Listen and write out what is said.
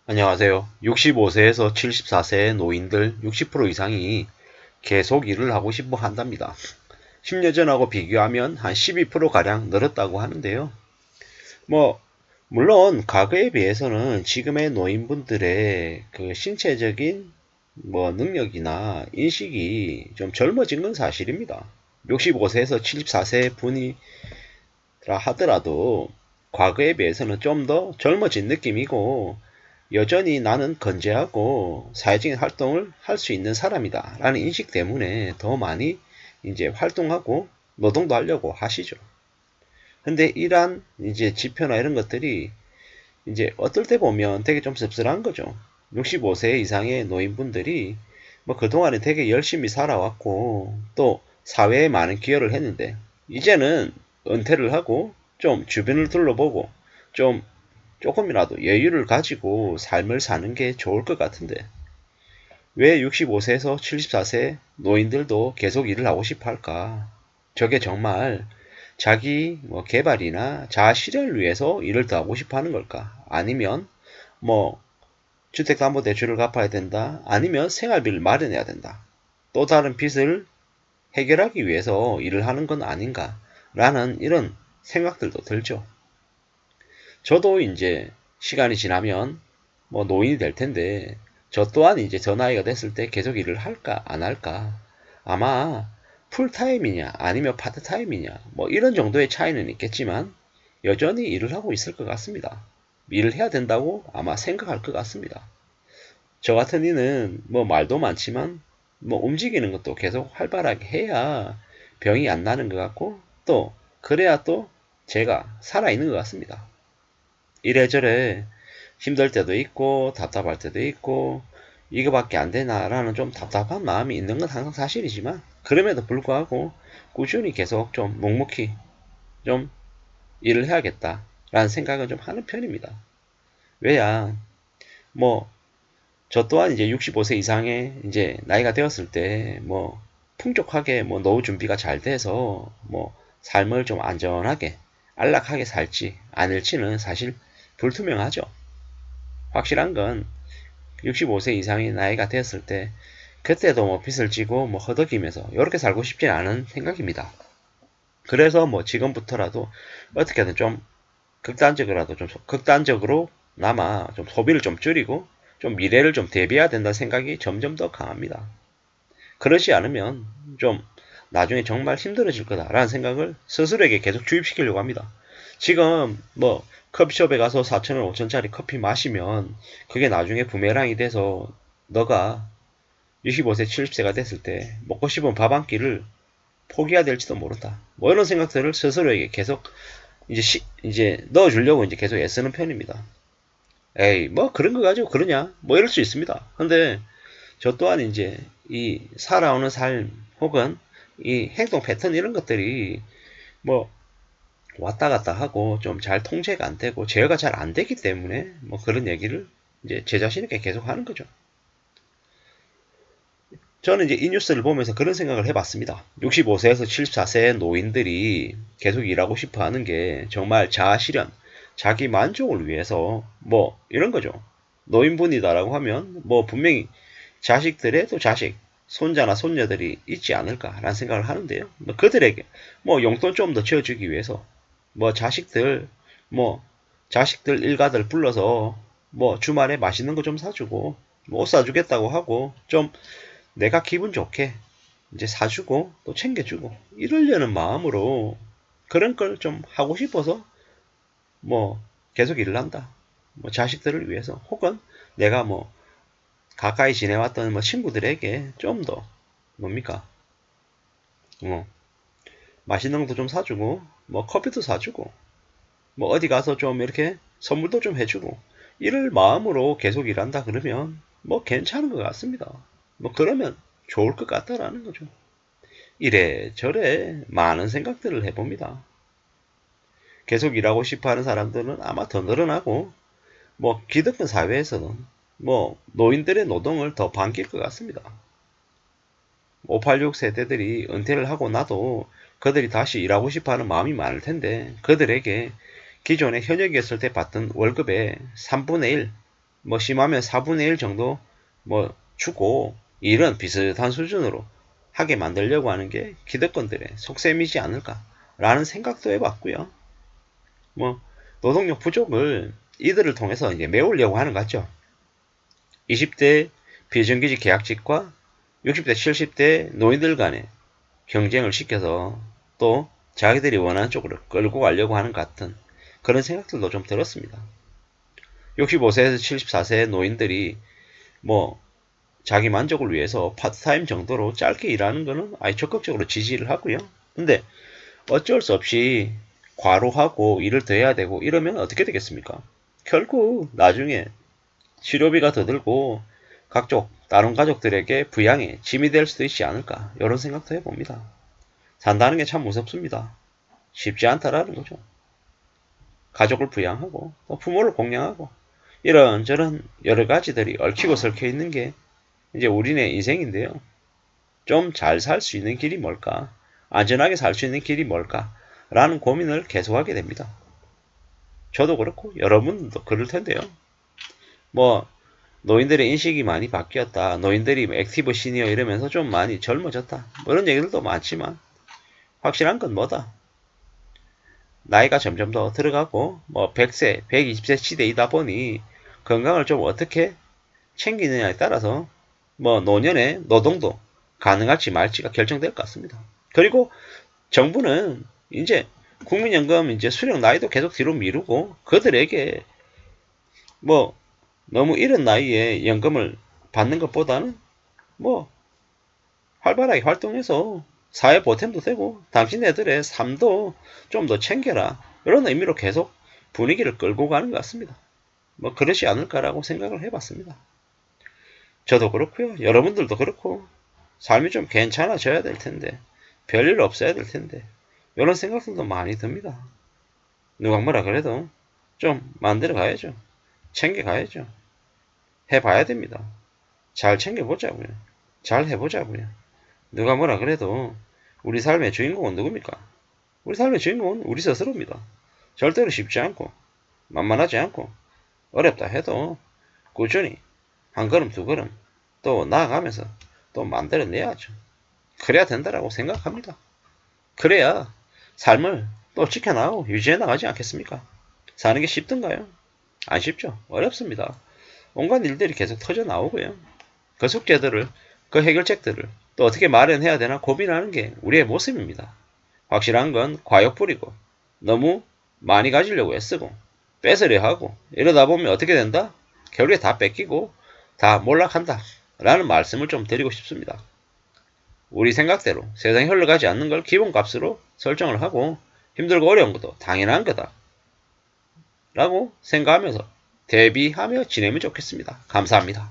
안녕하세요. 65세에서 74세의 노인들 60% 이상이 계속 일을 하고 싶어 한답니다. 10년 전하고 비교하면 한 12%가량 늘었다고 하는데요. 뭐, 물론 과거에 비해서는 지금의 노인분들의 그 신체적인 능력이나 인식이 좀 젊어진 건 사실입니다. 65세에서 74세 분이라 하더라도 과거에 비해서는 좀 더 젊어진 느낌이고 여전히 나는 건재하고 사회적인 활동을 할 수 있는 사람이다 라는 인식 때문에 더 많이 이제 활동하고 노동도 하려고 하시죠. 근데 이러한 이제 지표나 이런 것들이 이제 어떨 때 보면 되게 좀 씁쓸한 거죠. 65세 이상의 노인분들이 뭐 그동안에 되게 열심히 살아왔고 또 사회에 많은 기여를 했는데 이제는 은퇴를 하고 좀 주변을 둘러보고 좀 조금이라도 여유를 가지고 삶을 사는 게 좋을 것 같은데 왜 65세에서 74세 노인들도 계속 일을 하고 싶어 할까? 저게 정말 자기 개발이나 자아 실현을 위해서 일을 더 하고 싶어 하는 걸까? 아니면 뭐 주택담보대출을 갚아야 된다. 아니면 생활비를 마련해야 된다. 또 다른 빚을 해결하기 위해서 일을 하는 건 아닌가? 라는 이런 생각들도 들죠. 저도 이제 시간이 지나면 노인이 될 텐데 저 또한 이제 저 나이가 됐을 때 계속 일을 할까 안 할까 아마 풀타임이냐 아니면 파트타임이냐 이런 정도의 차이는 있겠지만 여전히 일을 하고 있을 것 같습니다. 일을 해야 된다고 아마 생각할 것 같습니다. 저 같은 이는 말도 많지만 움직이는 것도 계속 활발하게 해야 병이 안 나는 것 같고 또 그래야 또 제가 살아있는 것 같습니다. 이래저래 힘들 때도 있고 답답할 때도 있고 이거밖에 안 되나라는 좀 답답한 마음이 있는 건 항상 사실이지만 그럼에도 불구하고 꾸준히 계속 좀 묵묵히 좀 일을 해야겠다라는 생각은 좀 하는 편입니다. 왜야 뭐 저 또한 이제 65세 이상의 이제 나이가 되었을 때 풍족하게 노후 준비가 잘 돼서 삶을 좀 안전하게 안락하게 살지 않을지는 사실 불투명하죠. 확실한 건 65세 이상의 나이가 되었을 때 그때도 빚을 지고 허덕이면서 이렇게 살고 싶지 않은 생각입니다. 그래서 지금부터라도 어떻게든 좀 극단적으로라도 좀 극단적으로나마 좀 소비를 좀 줄이고 좀 미래를 좀 대비해야 된다는 생각이 점점 더 강합니다. 그러지 않으면 좀 나중에 정말 힘들어질 거다라는 생각을 스스로에게 계속 주입시키려고 합니다. 지금 커피숍에 가서 4,000원, 5,000원짜리 커피 마시면 그게 나중에 부메랑이 돼서 너가 65세, 70세가 됐을 때 먹고 싶은 밥 한 끼를 포기해야 될지도 모른다. 이런 생각들을 스스로에게 계속 이제 넣어주려고 이제 계속 애쓰는 편입니다. 에이, 그런 거 가지고 그러냐? 이럴 수 있습니다. 근데 저 또한 이제 이 살아오는 삶 혹은 이 행동 패턴 이런 것들이 뭐 왔다 갔다 하고 좀 잘 통제가 안 되고 제어가 잘 안 되기 때문에 그런 얘기를 이제 제 자신에게 계속 하는 거죠. 저는 이제 이 뉴스를 보면서 그런 생각을 해봤습니다. 65세에서 74세 노인들이 계속 일하고 싶어 하는 게 정말 자아 실현, 자기 만족을 위해서 이런 거죠. 노인분이다라고 하면 분명히 자식들의 또 자식, 손자나 손녀들이 있지 않을까라는 생각을 하는데요. 그들에게 용돈 좀 더 지어주기 위해서 자식들 뭐 자식들 일가들 불러서 주말에 맛있는 거 좀 사주고 옷 사주겠다고 하고 좀 내가 기분 좋게 이제 사주고 또 챙겨주고 이러려는 마음으로 그런 걸 좀 하고 싶어서 뭐 계속 일을 한다. 자식들을 위해서 혹은 내가 가까이 지내왔던 친구들에게 좀 더 뭡니까 뭐 맛있는 것도 좀 사주고 커피도 사주고 어디 가서 좀 이렇게 선물도 좀 해주고 이럴 마음으로 계속 일한다 그러면 괜찮은 것 같습니다. 그러면 좋을 것 같다라는 거죠. 이래저래 많은 생각들을 해봅니다. 계속 일하고 싶어 하는 사람들은 아마 더 늘어나고 기득권 사회에서는 노인들의 노동을 더 반길 것 같습니다. 586 세대들이 은퇴를 하고 나도 그들이 다시 일하고 싶어 하는 마음이 많을 텐데 그들에게 기존에 현역이었을 때 받던 월급의 3분의 1 뭐 심하면 4분의 1 정도 뭐 주고 일은 비슷한 수준으로 하게 만들려고 하는 게 기득권들의 속셈이지 않을까라는 생각도 해봤고요. 뭐 노동력 부족을 이들을 통해서 이제 메우려고 하는 것 같죠. 20대 비정규직 계약직과 60대 70대 노인들 간의 경쟁을 시켜서 또 자기들이 원하는 쪽으로 끌고 가려고 하는 것 같은 그런 생각들도 좀 들었습니다. 65세에서 74세 노인들이 뭐 자기 만족을 위해서 파트타임 정도로 짧게 일하는 거는 아예 적극적으로 지지를 하고요. 근데 어쩔 수 없이 과로하고 일을 더 해야 되고 이러면 어떻게 되겠습니까? 결국 나중에 치료비가 더 들고 각종 다른 가족들에게 부양에 짐이 될 수도 있지 않을까 이런 생각도 해봅니다. 산다는 게 참 무섭습니다. 쉽지 않다라는 거죠. 가족을 부양하고 또 부모를 공양하고 이런저런 여러 가지들이 얽히고 설켜 있는 게 이제 우리네 인생인데요. 좀 잘 살 수 있는 길이 뭘까? 안전하게 살 수 있는 길이 뭘까? 라는 고민을 계속하게 됩니다. 저도 그렇고 여러분도 그럴 텐데요. 뭐 노인들의 인식이 많이 바뀌었다. 노인들이 액티브 시니어 이러면서 좀 많이 젊어졌다. 뭐 이런 얘기들도 많지만 확실한 건 뭐다? 나이가 점점 더 들어가고 뭐 100세, 120세 시대이다 보니 건강을 좀 어떻게 챙기느냐에 따라서 뭐 노년의 노동도 가능할지 말지가 결정될 것 같습니다. 그리고 정부는 이제 국민연금 이제 수령 나이도 계속 뒤로 미루고 그들에게 뭐 너무 이른 나이에 연금을 받는 것보다는 뭐 활발하게 활동해서 사회 보탬도 되고 당신네들의 삶도 좀 더 챙겨라 이런 의미로 계속 분위기를 끌고 가는 것 같습니다. 뭐 그러지 않을까라고 생각을 해봤습니다. 저도 그렇고요. 여러분들도 그렇고 삶이 좀 괜찮아져야 될 텐데 별일 없어야 될 텐데 이런 생각들도 많이 듭니다. 누가 뭐라 그래도 좀 만들어 가야죠. 챙겨 가야죠. 해봐야 됩니다. 잘 챙겨보자고요. 잘 해보자고요. 누가 뭐라 그래도 우리 삶의 주인공은 누굽니까? 우리 삶의 주인공은 우리 스스로입니다. 절대로 쉽지 않고 만만하지 않고 어렵다 해도 꾸준히 한 걸음 두 걸음 또 나아가면서 또 만들어내야죠. 그래야 된다라고 생각합니다. 그래야 삶을 또 지켜나가고 유지해 나가지 않겠습니까? 사는 게 쉽던가요? 안 쉽죠. 어렵습니다. 온갖 일들이 계속 터져 나오고요. 그 숙제들을, 그 해결책들을 또 어떻게 마련해야 되나 고민하는 게 우리의 모습입니다. 확실한 건 과욕 부리고 너무 많이 가지려고 애쓰고 뺏으려 하고 이러다 보면 어떻게 된다? 결국에 다 뺏기고 다 몰락한다. 라는 말씀을 좀 드리고 싶습니다. 우리 생각대로 세상이 흘러가지 않는 걸 기본값으로 설정을 하고 힘들고 어려운 것도 당연한 거다. 라고 생각하면서 대비하며 지내면 좋겠습니다. 감사합니다.